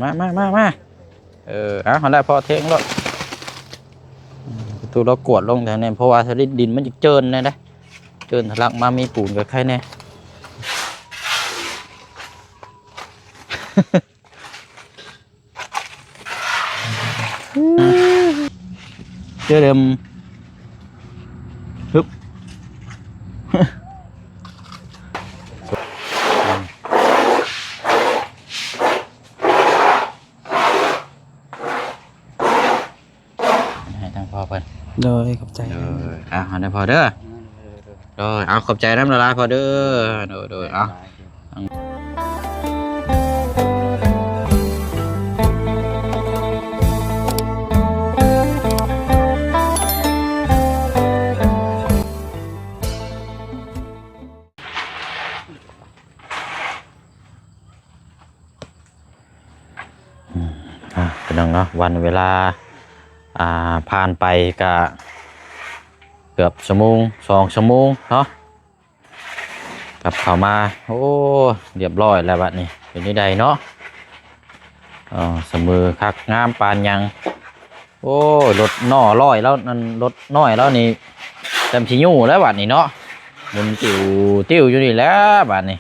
มาเอาได้พอเทงรถตัวเรากวดลงแต่เนี่ยเพราะว่าถ้าดินมันจะเจินเลยนะเจินทะลักมามีปูนกับใครเนี่ยเจอเดิมฮึบให้ทางพ่อเพิ่นโดยขอบใจเอาได้พอเด้อโดยเอาขอบใจน้ำละลายพอเด้อโดยเอาเป็นยังเนาะวันเวลาผ่านไปก็เกือบ2 ชั่วโมงเนาะกลับเข้ามาโอ้เรียบร้อยแล้วบัดนี้เป็นยังไงเนาะเสมอคักงามปานยังโอ้รถน้อร้อยแล้วนั่นรถน้อยแล้วนี่เต็มชิญูแล้วบัดนี้เนาะหมุนติ้วอยู่นี่แล้วบัดนี้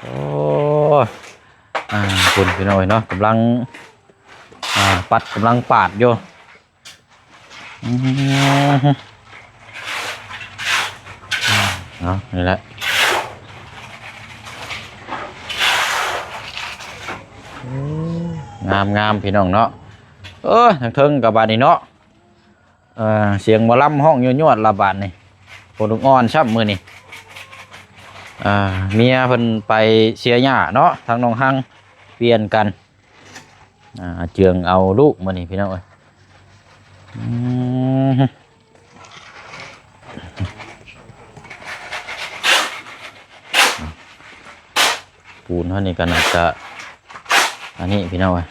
โอ้คุณพี่น้อยเนาะกำลังปัดกำลังปาดอยู่เนาะนี่แหละงามพี่น้องเนาะทางเทิงกับบานนี่เนาะเสียงหมอลำห้องยั่วๆละบาดนี่โปรดอ่อนช่ำมือนี่เมียเพิ่นไปเสียหญ้าเนาะทางน้องหังเปลี่ยนกันเจืองเอาลูกมือนี่พี่น้องเอ้ยปูนเท่านี้กันอาจจะอันนี้พี่น้องเอ้ย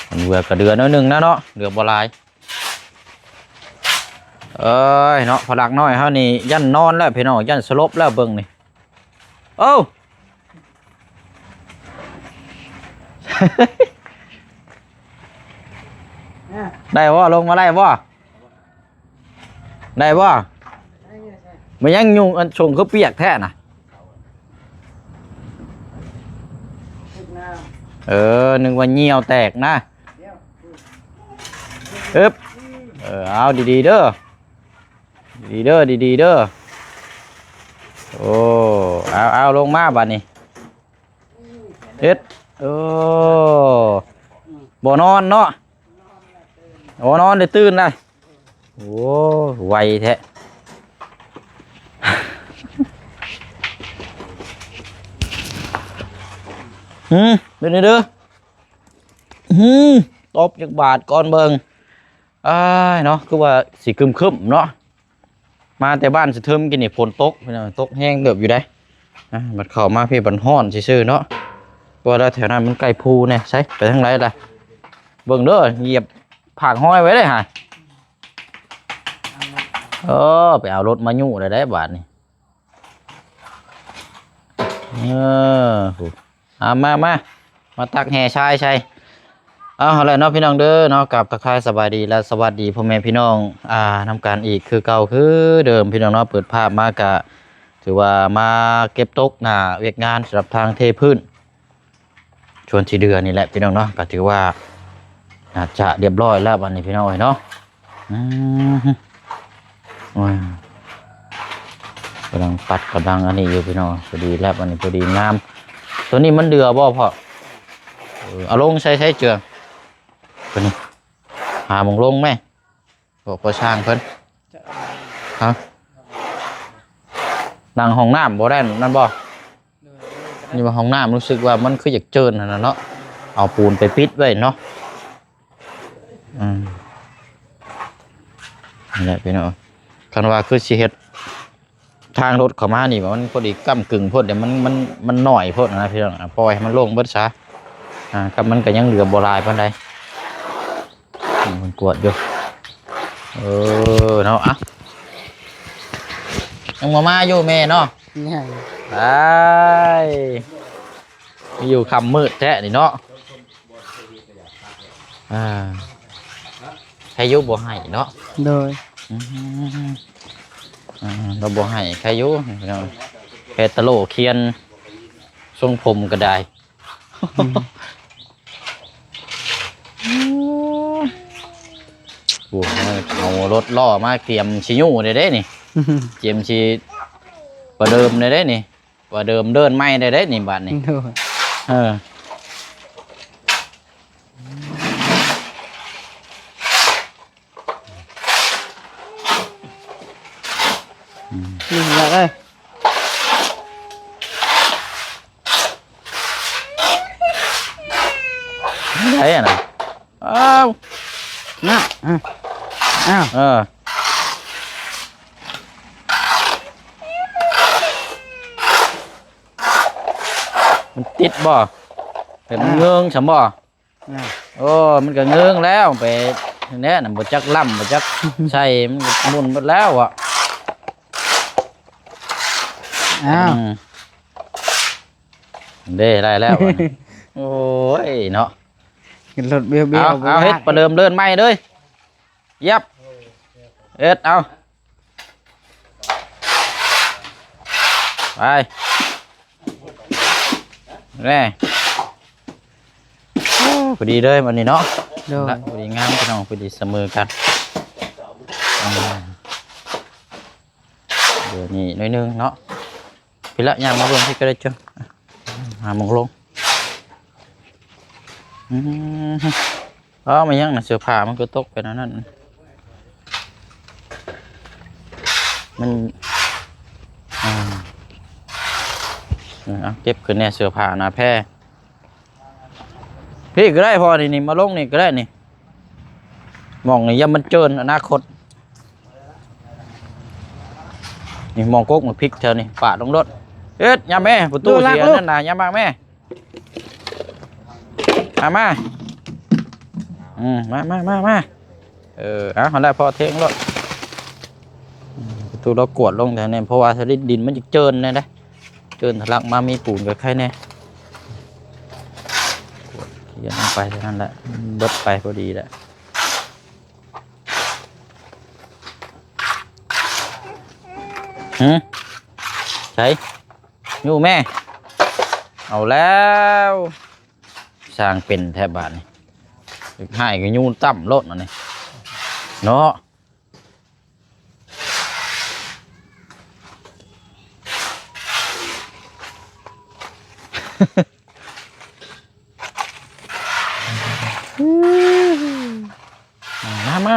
มันเวือกระเดือน้อยนึงนะเนาะเดือบลายเนาะพลักน้อยเท่านี้ยันนอนแล้วพี่น้องยันสลบแล้วเบิ่งนี่ได้บ่ลงมาได้บ่มันยังยุ่งอันชงเขาเปียกแท้น่ะนึกว่าเหี่ยวแตกนะเอาดีๆเด้อดีๆเด้อโอ้เอาลงมาบัดนี้บ่นอนเนาะนอนได้ตื่นได้โอ้ไวแท้เป็นไงเด้อตบจากบาทก่อนเบิ่งเนาะคือว่าสีคึมเนาะมาแต่บ้านสะเทิมกินนี่ฝนตกตกแห้งเดือบอยู่ได้มันเข้ามาพี่บันห้อนซื่อๆเนาะว่าแล้วแถวนั้นมันไกลภูเนี่ยใช่ไปทางไหนล่ะเบิ่งเด้อเหยียบผากห้อยไว้เลยฮะไปเอารถมายู่ได้บาทนี่มาตักแห่ชายใช่เอาอะไรเนาะพี่น้องเด้อเนาะกับทักทายสบายดีและสวัสดีพ่อแม่พี่น้องทำการอีกคือเก่าคือเดิมพี่น้องเนาะเปิดภาพมากะถือว่ามาเก็บตกหน้าเวียกงานสำหรับทางเทพื้นชวนชีเดือนนี่แหละพี่น้องเนาะก็ถือว่าอาจจะเรียบร้อยแล้ววันนี้พี่น้องเนาะกำลังปัดกำลังอันนี้อยู่พี่น้องพอดีแล้ววันนี้พอดีงามตัวนี้มันเดือบ่พ่อเอาลงใช้เจืองตัวนี้หามงลงไหมบอกพอช่างเพิ่นฮะนั่งห้องน้ำบ่ได้นั่นบ่นี่ว่าห้องน้ำรู้สึกว่ามันคืออยากเจินนะเนาะเอาปูนไปปิดไว้เนาะนี่แหละพี่น้องคันว่าคือสิเฮ็ดทางรถเข้ามานี่มันพอดีก้ำกึ่งพดเดี๋ยวมันหน่อยพดนะพี่น้องปล่อยให้มันโล่งเบิดซะกับมันก็ยังเหลือโบราณปานใดมันกวดอยู่เนาะยังมาอยู่แม่เนาะไป มีอยู่คำมืดแท้นี่เนาะใครยุบบ่ให้เนาะโดยเราบ่ให้ใครยุบแพตโลเคียนทรงผมก็ได้โอ้เอารถล่อมาเตรียมชิญูได้ได้นี่เตรียมชีประเดิมได้ได้นี่ประเดิมเดินไม่ได้ได้นี่บัดนี่นี่ละเอ้ยไหนอ่ะนะอ้าวน่ะอ้าวมันติดบ่เป็นเงื้องฉันบ่โอ้มันก็เงื้องแล้วไปเนี่ยน่ะบ่จักล่ำบ่จักใช่มันมุนหมดแล้วอ่ะได้แล้วโอ้ยเนาะรถเบี้ยวเอาเฮ็ดประเดิมเดินไม่เลยยับเอ็ดเอาไปแน่พอดีเลยวันนี้เนาะพอดีงามพี่น้องพอดีเสมอกันเดี๋ยวนี้น้อยนึงเนาะพี่ละยางมาลงที่ก็ได้จ้ะหามองลงมันยังเสื้อผ้ามันก็ตกไปนั่นมันเก็บขึ้นเนี่ยเสื้อผ้าหน้าแพร่พี่ก็ได้พอนี่มาลงนี่ก็ได้นี่มองนี่ยังมันเจินอนาคตนี่มองก๊กมาพลิกเธอนี่ป่าลงรถเอ็ดยาแม่ประตูเสียนั่นน่ะยามาแม่มาเขาได้พอเทงรถประตูเรากวดลงแต่เนี่ยเพราะว่าสลิดดินมันจะเจินเนี่ยนะเจินทะลักมามีปูนกับใครเนี่ยเขียนลงไปเท่านั้นแหละลดไปพอดีแหละใช่ยูแม่เอาแล้วสร้างเป็นแทบบานนี่ให้ก็ยูต่ำรถนี่เนาะ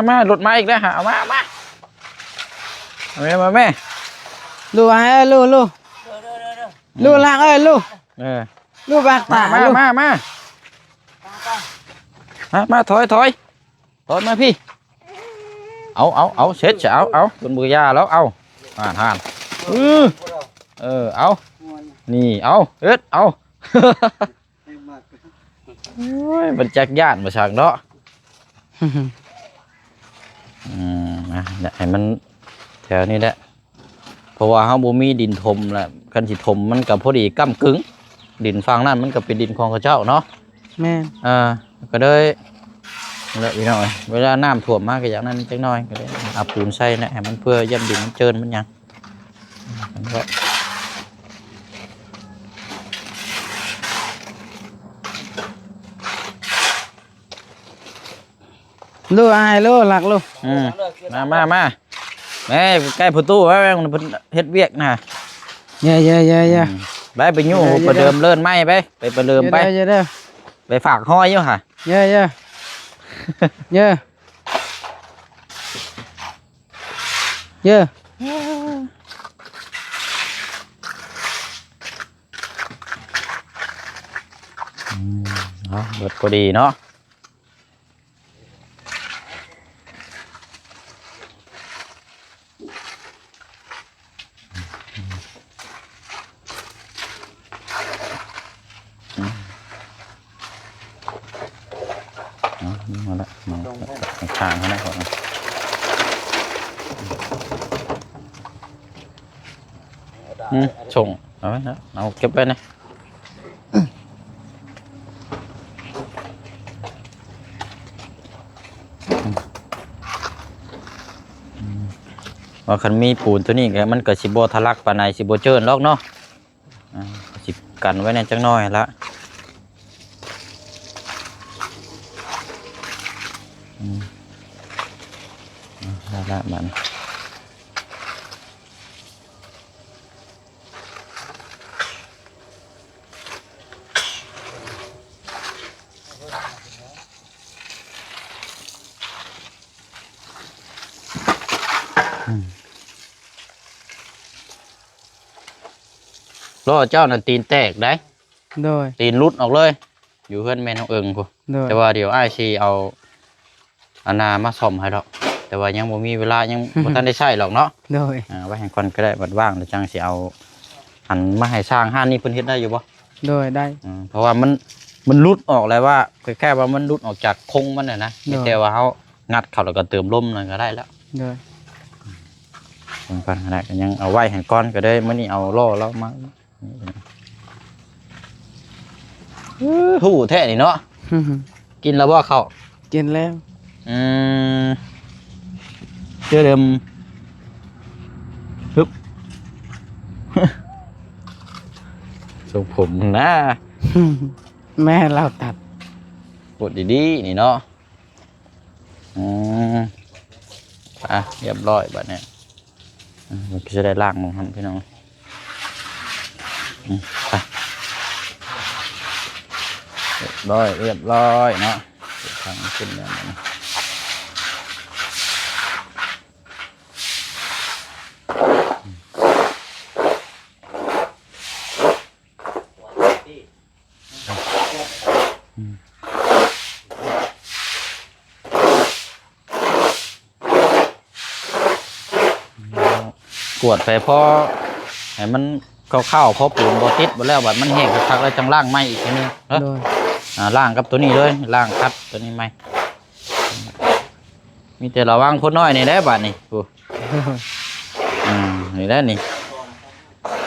มารถมาอีกแล้วฮะเอามาแม่ลูกลูกลากลูกลูกบากตามาถอยมาพี่เอาเช็ดจะเอาบนมือยาแล้วเอาห่านเอานี่เอาเอ็ดเอามันจักย่านมาฉากเนาะให้มันแถวนี้แหละเพราะว่าเขาบ่มีดินถมแหละกันสิถมมันกับพอดีก้ำกึ่งดินฟังนั่นมันก็เป็นดินของเขาเจ้าเนาะแม่ก็เลยแล้วอีกหน่อยเวลาน้ำท่วมมากก็อย่างนั้นจังน้อยก็เลยเอาปูนใส่นะให้มันเพื่อย่ำดินมันเจินมันยังลูกหลักลูกมาแม่ใกล้ประตูแม่มันเฮ็ดเวียกนะเยอะไปยู่ประเดิมเลื่อนไม้ไปประเดิมไปไปฝากห้อยอยู่ค่ะเยอะเบิดพอดีเนาะมาละข้างเขาได้ก่อนส่งเอาไว้นะเอาเก็บไว้นะ ว่าคันมีปูนตัวนี้ก็มันก็สิบ่ทะลักปานใดสิบ่เจิ่นหรอกเนาะสิกันไว้แน่จังน้อยละละมันล้อเจ้านั่นตีนแตกได้ โดย ตีนรุดออกเลยอยู่เพื่อนแม่น้องเอิงกู โดย แต่ว่าเดี๋ยวอ้ายสิเอาอานามาซ่อมให้ดอกแต่ว่ายังบ่มีเวลายังบ่ทันได้ใช้หรอกเนาะ โดย ไว้ให้ก่อนก็ได้บัดว่างแล้วจังสิเอาหันมาให้สร้างห้านนี่เพิ่นเฮ็ดได้อยู่บ่ โดยได้ เพราะว่ามันรุดออกเลยว่าแค่ว่ามันรุดออกจากคงมันน่ะนะมีแต่ว่าเฮางัดเข้าแล้วก็เติมลมนั่นก็ได้แล้ว โดย เพิ่นก็ได้ก็ยังเอาไว้ให้ก่อนก็ได้มื้อนี้เอาล้อเรามาหู้แท้นี่เนาะกินแล้วบ่เข้า กินแล้ว อืมเชื่อเดิมฮึบ ทรงผมนะ แม่เราตัด กดดีๆนี่เนาะเรียบร้อยบัดเนี้ยมันก็จะได้ล่างของท่านพี่น้องไปเรียบร้อยเนาะทางขึ้นแล้วนะกวดไปพอให้มันเข้าพอปูนบ่ติดบ่แล้วบัดมันแห้งคักๆแล้วจังล่างไม้อีกทีนึงเนาะ โดย ล่างกับตัวนี้เลยล่างคัดตัวนี้ไหมมีแต่ระวังคนน้อยนี่แหละบาดนี่กูนี่แหละนี่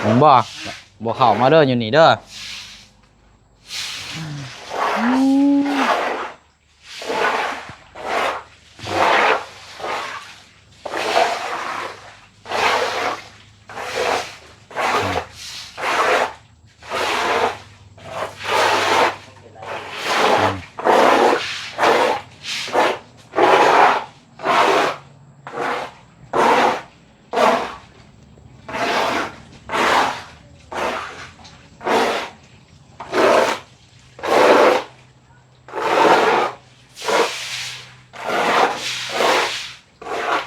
ผมบ่เข้ามาเด้ออยู่นี่เด้อ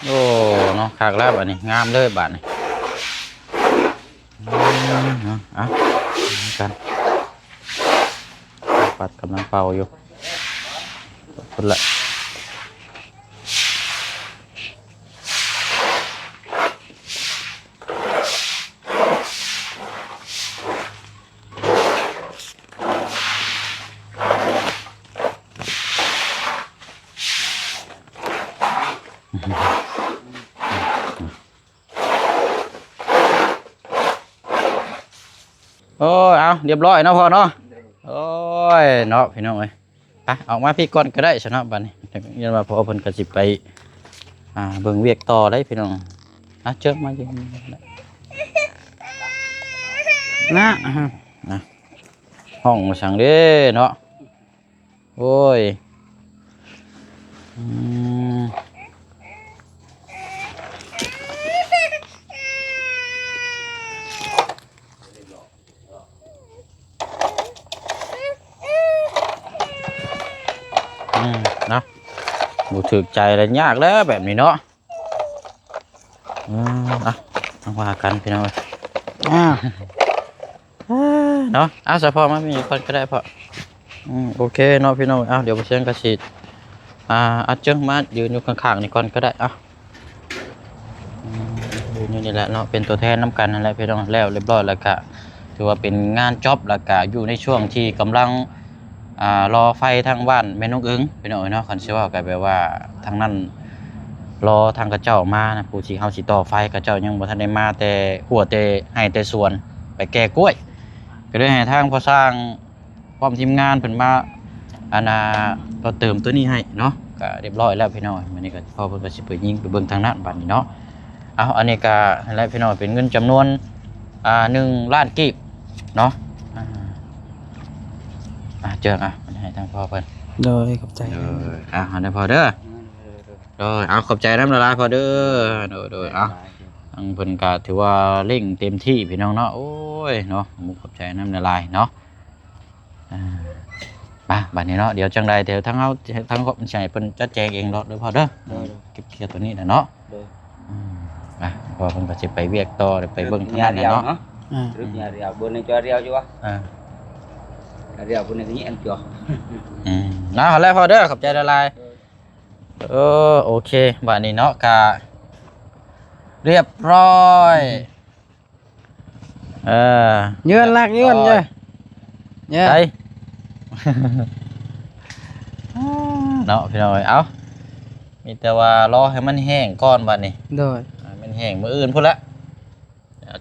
โอ้เนาะคักแล้วบาดนี่งามเลยบาดนี่กันปัดกำลังเป่าอยู่คนละโอ้ยเอาเรียบร้อยเนาะพ่อเนาะโอ้ยเนาะพี่น้องเอ้ยไปออกมาพี่ก่อนก็ได้ชนะบัดนี้ยันว่าพอเพิ่นก็สิไปเบิ่งเวียกต่อได้พี่น้องเจอมาอยู่นะห้องสั่งเด้เนาะโอ้ยเนาะบูถึกใจแล้วยากแล้วแบบนี้เนาะต้องว่ากันพี่น้องเนาะสะพอมามีคนก็ได้พอโอเคเนาะพี่น้องเดี๋ยวไปเชิญกระสีเจิ้งมายืนอยู่ข้างๆนี่ก่อนก็ได้ยืนอยู่นี่แหละเนาะเป็นตัวแทนน้ำกันนั่นแหละพี่น้องแล้วเรียบร้อยแล้วก็ถือว่าเป็นงานจ็อบแล้วก็อยู่ในช่วงที่กำลังรอไฟทางบ้านแม่น้องอึ้งพี่น้องเนาะคันเชื่อว่าก็แปลว่าทางนั้นรอทางกระเจ้ามานะผู้ที่เฮาสิต่อไฟกระเจ้ายังบ่ทันได้มาแต่หัวแต่ให้แต่สวนไปแก่กล้วยก็เลยให้ทางพอสร้างพร้อมทีมงานเพิ่นมาเราเติมตัวนี้ให้เนาะก็เรียบร้อยแล้วพี่น้องวันนี้ก็พอเพิ่นก็สิไปยิงไปเบิ่งทางนั้นบัดนี้เนาะ เอาอันนี้ก็อะไรพี่น้องเป็นเงินจำนวน1 ล้านกีบเนาะเจอให้ทางพ่อเพิ่น โดยขอบใจ อันนี้พอเด้อโดยเอาขอบใจน้ำละลายพอเด้อโดยเอาทางเพิ่นก็ถือว่าเร่งเต็มที่พี่น้องเนาะโอ้ยเนาะมุกขอบใจน้ำละลายเนาะมาบัดนี้เนาะเดี๋ยวจังใดเดี๋ยวทั้งเฮาทั้งครอบครัวเพิ่นจัดแจงเองเนาะเด้อพอเด้อเก็บเคลียร์ตัวนี้น่ะเนาะพอเพิ่นก็สิไปเวียกต่อไปเบิ่งทางนั้นเนาะTerus nyari abon yang cari juga. Cari abon yang ini enjoy. นะขอแล้วพอเด้อขอบใจละลายโอเคบัดนี้เนาะกะเรียบร้อยเยือนลักเยือนจ้ะเนี่ย ไป เนาะพี่น้อยเอามีแต่ว่ารอให้มันแห้งก่อนบัดนี้ โดย มันแห้งมื้ออื่นพุ่นละ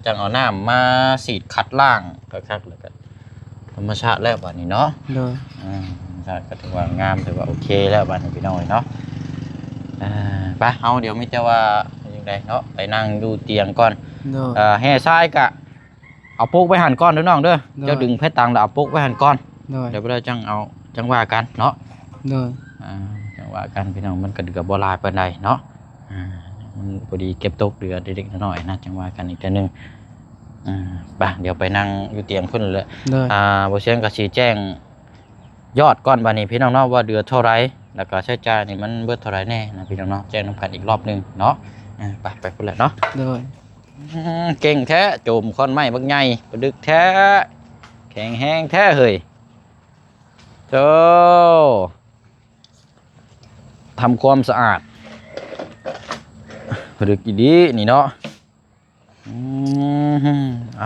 จังเอาน้ำมาสีดขัดล่างคักๆแล้วก็ธรรมชาติแล้วบัดนี้เนาะ โดยธรรมชาติก็ถือว่างามถือว่าโอเคแล้วบัดนี้พี่น้อยเนาะไปเอาเดี๋ยวมีแต่ว่ายังไงเนาะไปนั่งดูเตียงก่อน โดยแห่ทรายกะเอาปุ๊กไปหั่นก้อนเด้อน้องเด้อเจ้าดึงเพชรตังแล้วเอาปุ๊กไปหั่นก้อนเดี๋ยวเราจังว่ากันเนาะโดยจังว่ากันพี่น้องมันก็เดือบ่หลายปานใดเนาะมันพอดีเก็บตกเดือเล็กๆน้อยๆนะจังว่ากันอีกทีนึงไปเดี๋ยวไปนั่งอยู่เตียงพุ่นเลยบ่เชียงก็สิแจ้งยอดก้อนบัดนี้พี่น้องเนาะว่าเดือเท่าไรแล้วก็ใช้จ่ายนี่มันเบิดเท่าไรแน่นะพี่น้องเนาะแจ้งนํกันอีกรอบนึงเนาะไปพุ่นแหละเนาะโดยเก่งแท้โจมค้อนไม้บักใหญ่ประดึกแท้แข็งแห้งแท้เฮ้ยโจทำความสะอาดประดึกอีดีนี่เนาะเอ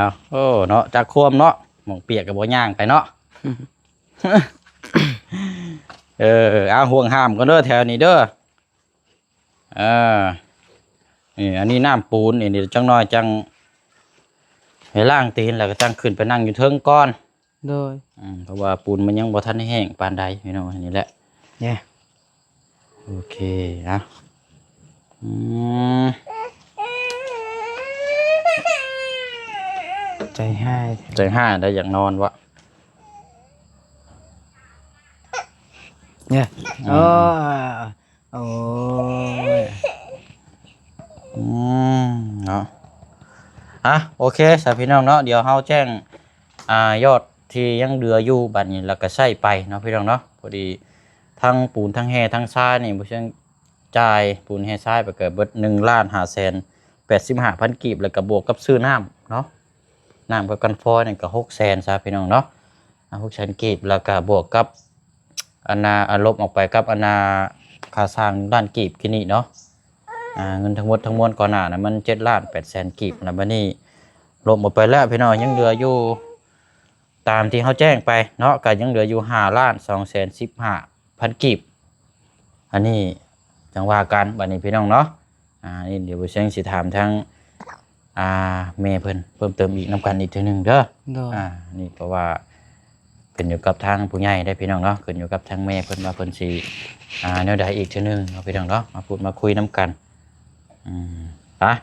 าโอ้เนาะจากควมเนาะหมองเปียกกับบ่ย่างไปเนาะเอาห่วงห้ามกันเด้อแถวนี้เด้อนี่อันนี้น้ำปูนนี่จังน้อยจังให้ล่างตีนแล้วก็จังขึ้นไปนั่งอยู่เทิงก้อนโดยเพราะว่าปูนมันยังบ่ทันแห้งปานใดพี่น้องอันนี้แหละเนี่ยโอเคนะใจให้ได้อย่างนอนวะเนี่ยโอ้เนาะโอเคสาพี่น้องเนาะเดี๋ยวเฮาแจ้งยอดที่ยังเหลืออยู่บัดนี้แล้วก็ใช้ไปเนาะพี่น้องเนาะพอดีทั้งปูนทั้งแห่ทั้งทรายนี่บ่เชิงจ่ายปูนแห่ทรายไปเกิดเบิด1,585,000 กีบแล้วก็บวกกับซื้อน้ำเนาะน้ำกับกันฟอยนี่ก็600,000ซะพี่น้องเนาะ600,000 กีบแล้วก็บวกกับลบออกไปกับค่าสร้างด้านกีบที่นี่เนาะเงินทั้งหมดทั้งมวลก่อนหน้านะมัน7,800,000 กีบนะบัดนี้ลบหมดไปแล้วพี่น้องยังเหลืออยู่ตามที่เขาแจ้งไปเนาะก็ยังเหลืออยู่5,215,000 กีบอันนี้จังว่ากันบัดนี้พี่น้องเนาะนี่เดี๋ยวบ่เชิงสิถามทางแม่เพิ่มเติมอีกนํกันอีกทีนึงเด้อนี่เพราะว่าขึ้นอยู่กับทางผู้ใหญ่ได้พี่น้องเนาะขึ้นอยู่กับทางแม่เพิ่นว่าเพิ่นสิแนวใดอีกทีนึงเนาะพี่น้องเนาะมาพูดมาคุยนํกัน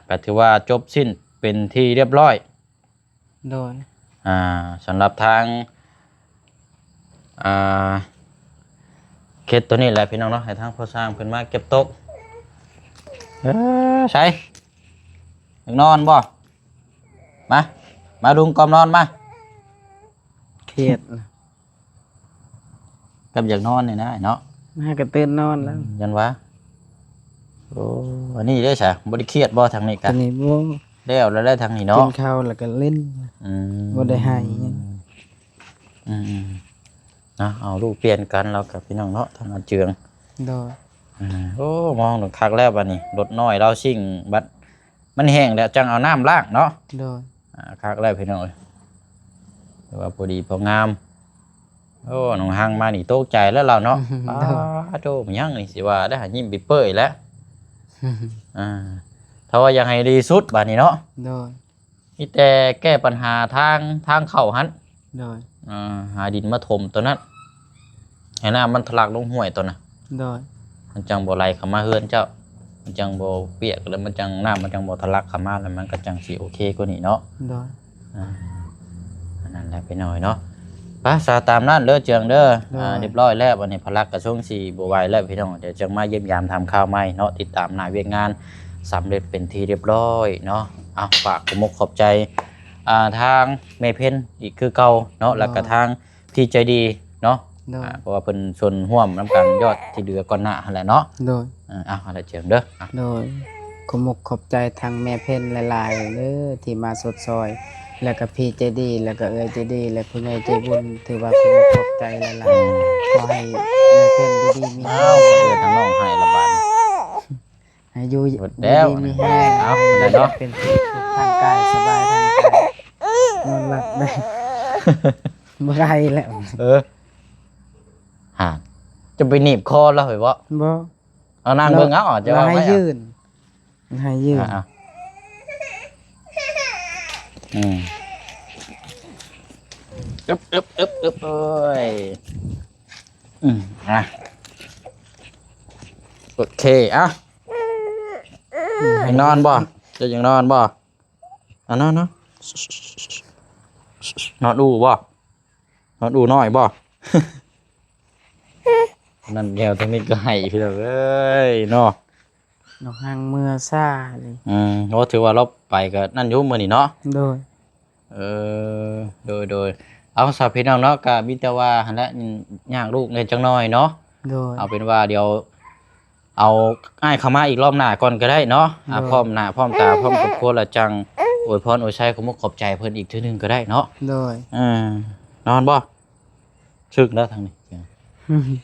ก็ถือว่าจบสิ้นเป็นที่เรียบร้อยโดยสำหรับทางเคสตัวนี้แหละพี่น้องเนาะให้ทางพ่อสร้างเพิ่นมาเก็บตกใช่อยากนอนบ่มาดุงกอมนอนมาเครียดกับอยากนอนนี่นะเนาะน่ากระเตือนนอนแล้วยันวะโอ้อันนี้ได้ใช่บ่ได้เครียดบ่ทางนี้กันทางนี้บ่แล้วได้ทางนี้เนาะกินข้าวแล้วก็เล่นบ่ได้หายเอาลูกเปลี่ยนกันเรากับพี่น้องเนาะทางอาเจืองโดยโอ้มองถึงคักแล้วบัดนี้รถน้อยเราชิ่งบัดมันแห้งแล้วจังเอาน้ำล้างเนาะโดยคักแล้วพี่น้องแต่ว่าพอดีพองามโอ้น้องหังมานี่โตกใจแล้วเราเนาะโตมันยังนี่สิว่าได้หายิ้มปิเปื่อยแล้วถ้าว่ายังให้ดีสุดบัดนี้เนาะโดยมีแต่แก้ปัญหาทางเข้าหันโดยหาดินมาถมตัวนั้นให้น้ำมันทะลักลงห้วยตัวน่ะ โดย มันจังบ่ไหลเข้ามาเฮือนเจ้ามันจังบ่เปียกแล้วมันจังน้ำมันจังบ่ทะลักเข้ามาแล้วมันก็จังสิโอเคกว่านี้เนาะ โดย อันนั้นแหละไปหน่อยเนาะไปซาตามนั้นเด้อเจืองเด้อเรียบร้อยแล้ววันนี้พลักกระช่วง4บ่ไหวแล้วพี่น้องเดี๋ยวจังมาเยี่ยมยามทำข้าวใหม่เนาะติดตามหน้าเวียกงานสำเร็จเป็นที่เรียบร้อยเนาะฝากขอบใจทางแม่เพ็ญอีกคือเก่าเนาะแล้วก็ทางพี่ใจดีเนาะ โดย เพราะว่าเพิ่นชวนร่วมน้ำกันยอดที่เหลือก่อนหน้าหั่นแหละเนาะ โดย อะไรเจียมเด้อ โดยขอบใจทางแม่เพ็ญหลายๆเด้อที่มาสดซอย แล้วก็พี่ใจดีแล้วก็เอ้ยใจดีและผู้ใหญ่ใจบุญถือว่าขอบใจหลายๆขอให้แม่เพ็ญอยู่ดีมีแฮ อ้าวเพื่อทางน้องให้ละบาด ให้อยู่ หมดแล้ว ดีมีแฮง เอาได้เนาะ เป็นที่สุขทางกายสบายทางกายนอนหลับได้บ่ได้แล้ว จะไปหนีบคอแล้วเหรอวะ บ่ เอานางเบิ่งเอาจะ เรา ว่า ให้ ไหม ยืนให้ยืน อึบเอ้ยโอเคให้นอนบ่จะยังนอนบ่นอนเนาะนอนดูบ่นอนดูน้อยบ่ นั่นแนวตรงนี้ก็ให้พี่เอ้ยเนาะ นกหางเมื่อซ่าเลย โอ้ถือว่าเราไปก็นั่นอยู่มื้อนี้เนาะ โดย โดยเอาสาวพี่น้องเนาะก็มีแต่ว่าหั่นแหละย่างลูกในจังน้อยเนาะ โดย เอาเป็นว่าเดี๋ยวเอาอ้ายเข้ามาอีกรอบหน้าก่อนก็ได้เนาะพร้อมหน้าพร้อมตาพร้อมกับครัวละจังอวยพรอวยชัยขอบใจเพิ่นอีกเทื่อนึงก็ได้เนาะ โดย นอนบ่ชึกแล้วทางนี้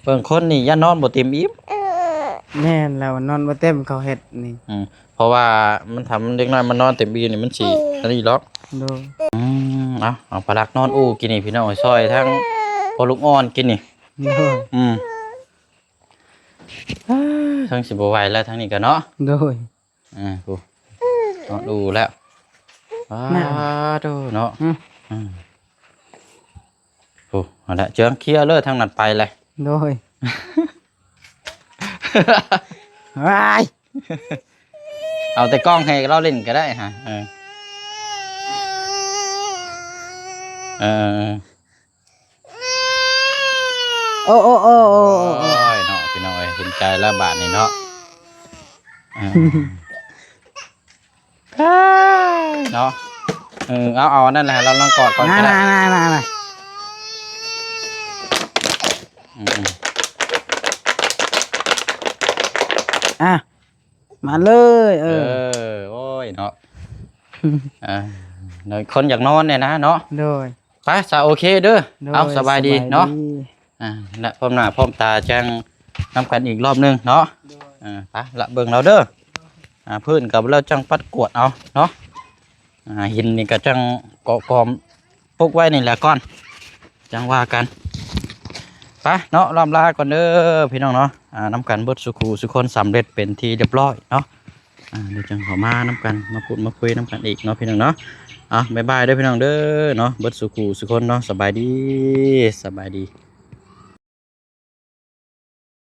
เบิ่งคนนี่อย่านอนบ่เต็มอิ่ม แน่นแล้วนอนบ่เต็มเขาเฮ็ดนี่ เพราะว่ามันทำเด็กน้อยมันนอนเต็มอิ่มนี่มันสิอันนี้หรอก โดย เอาปลาลักนอนอู้กินนี่พี่น้องซอยทั้งพอลูกอ่อนกินนี่ โดย ทั้งสิบไหวแล้วทั้งนี้กันเนาะ โดย กูนอนดูแล้วดูเนาะโอ้เอาละเจิงเคลียร์เลยทางนั้นไปเลย โดยว้าย เอาแต่กล้องให้เราเล่นก็ได้ฮะโอ้ ยเนาะพี่น้องเห็นใจแล้วบาทนี่เนาะเนาะเอานั่นแหละเราลองกอดก่อนก็ได้ น่ามาเลยโอ้ยเนาะคนอยากนอนเนี่ยนะเนาะ โดย ไปสาวโอเคเด้อเอาสบายดีเนาะและพร้อมหน้าพร้อมตาแจ้งน้ำกันอีกรอบนึงเนาะไปละเบิ่งเราเด้อพื้นกับเราจังปัดกวดเอาเนาะหินนี่ก็จังเกาะกอมปลุกไว้นี่แหละก่อนจังว่ากันไปเนาะลำลาก่อนเด้อพี่น้องเนาะน้ำกันเบิดสุขูสุคนสำเร็จเป็นที่เรียบร้อยเนาะเดี๋ยวจังขอมาน้ำกันมาพูดมาคุยน้ำกันอีกเนาะพี่น้องเนาะบ๊ายบายเด้อพี่น้องเด้อเนาะเบิดสุขูสุคนเนาะสบายดี